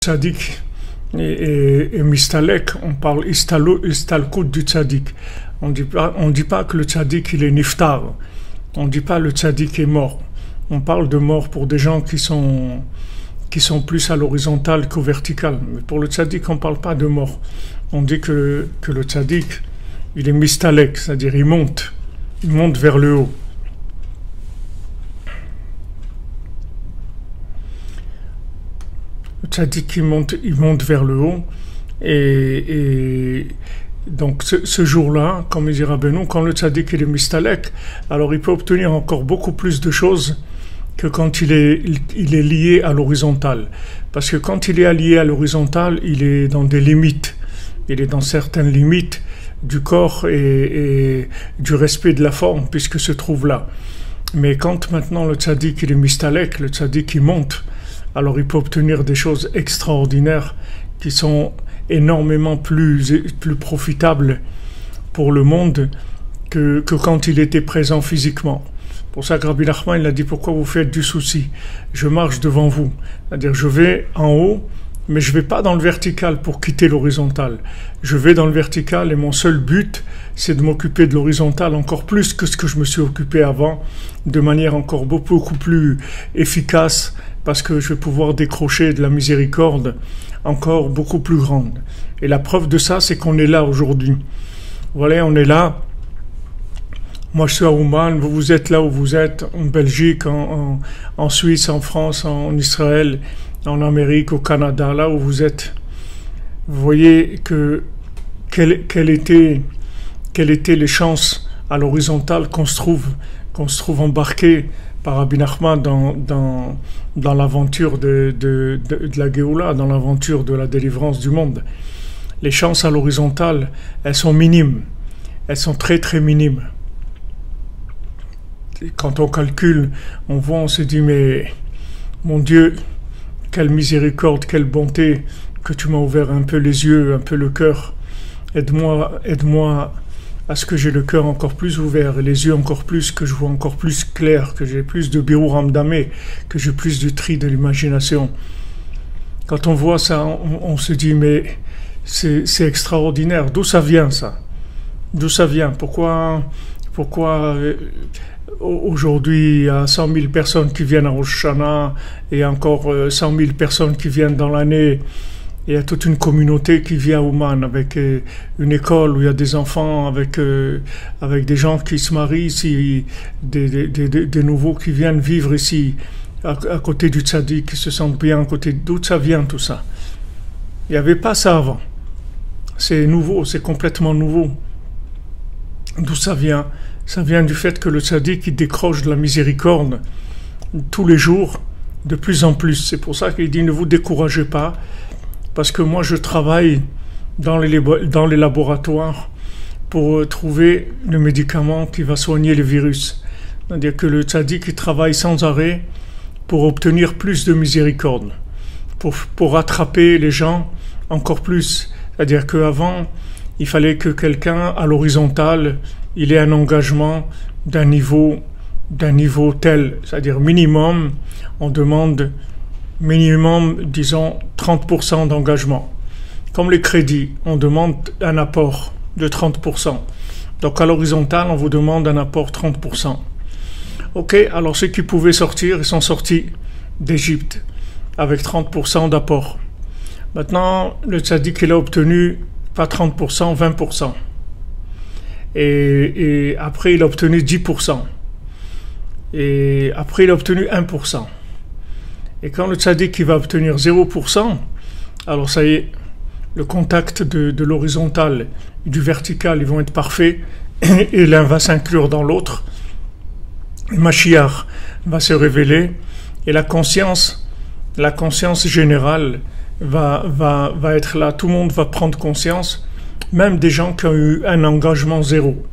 tzaddik et mistalek, on parle istalkut du tzaddik. On dit pas que le tzaddik il est niftar. On dit pas le tzaddik est mort. On parle de mort pour des gens qui sont plus à l'horizontale qu'au vertical. Mais pour le tzaddik, on parle pas de mort. On dit que le tzaddik, il est mistalek, c'est-à-dire il monte vers le haut. Le tzaddik, il monte vers le haut. Et donc ce jour-là, comme il dit Rabbeinu, quand le tzaddik il est mistalek, alors il peut obtenir encore beaucoup plus de choses que quand il est lié à l'horizontale. Parce que quand il est lié à l'horizontale, il est dans des limites. Il est dans certaines limites du corps et du respect de la forme, puisque se trouve là. Mais quand maintenant le tzaddik il est mistalek, le tzaddik il monte, alors il peut obtenir des choses extraordinaires qui sont énormément plus profitables pour le monde que quand il était présent physiquement. Pour ça que Rabbi Nachman il a dit pourquoi vous faites du souci. Je marche devant vous, c'est-à-dire je vais en haut, mais je vais pas dans le vertical pour quitter l'horizontal. Je vais dans le vertical et mon seul but c'est de m'occuper de l'horizontal encore plus que ce que je me suis occupé avant, de manière encore beaucoup plus efficace, parce que je vais pouvoir décrocher de la miséricorde encore beaucoup plus grande. Et la preuve de ça, c'est qu'on est là aujourd'hui. Voilà, on est là. Moi, je suis à Ouman, vous êtes là où vous êtes, en Belgique, en Suisse, en France, en Israël, en Amérique, au Canada, là où vous êtes. Vous voyez quelles étaient les chances à l'horizontale qu'on se trouve embarqué par Rabbi Nachman dans l'aventure de la Géoula, dans l'aventure de la délivrance du monde. Les chances à l'horizontale, elles sont minimes. Elles sont très très minimes. Quand on calcule, on voit, on se dit, mais mon Dieu, quelle miséricorde, quelle bonté, que tu m'as ouvert un peu les yeux, un peu le cœur. Aide-moi à ce que j'ai le cœur encore plus ouvert et les yeux encore plus, que je vois encore plus clair, que j'ai plus de birur hamdamé, que j'ai plus de tri de l'imagination. Quand on voit ça, on se dit, mais c'est extraordinaire. D'où ça vient, ça? D'où ça vient? Pourquoi aujourd'hui, il y a 100 000 personnes qui viennent à Rosh Hashanah et encore 100 000 personnes qui viennent dans l'année. Il y a toute une communauté qui vit à Ouman avec une école où il y a des enfants, avec des gens qui se marient ici, des nouveaux qui viennent vivre ici, à côté du tzaddik, qui se sentent bien à côté. D'où ça vient tout ça? Il n'y avait pas ça avant. C'est nouveau, c'est complètement nouveau. D'où ça vient? Ça vient du fait que le tzaddik il décroche de la miséricorde tous les jours, de plus en plus. C'est pour ça qu'il dit ne vous découragez pas, parce que moi je travaille dans les laboratoires pour trouver le médicament qui va soigner le virus. C'est-à-dire que le tzaddik il travaille sans arrêt pour obtenir plus de miséricorde, pour rattraper les gens encore plus. C'est-à-dire qu'avant, il fallait que quelqu'un à l'horizontale il ait un engagement d'un niveau tel, c'est-à-dire minimum, on demande minimum, disons, 30% d'engagement. Comme les crédits, on demande un apport de 30%. Donc à l'horizontale, on vous demande un apport 30%. Ok, alors ceux qui pouvaient sortir, ils sont sortis d'Égypte avec 30% d'apport. Maintenant, le tzaddik, il a obtenu pas 30%, 20%. Et après, il a obtenu 10%. Et après, il a obtenu 1%. Et quand le tzaddik il va obtenir 0%, alors ça y est, le contact de l'horizontal et du vertical, ils vont être parfaits, et l'un va s'inclure dans l'autre. Le Mashiach va se révéler, et la conscience générale va être là. Tout le monde va prendre conscience, même des gens qui ont eu un engagement zéro.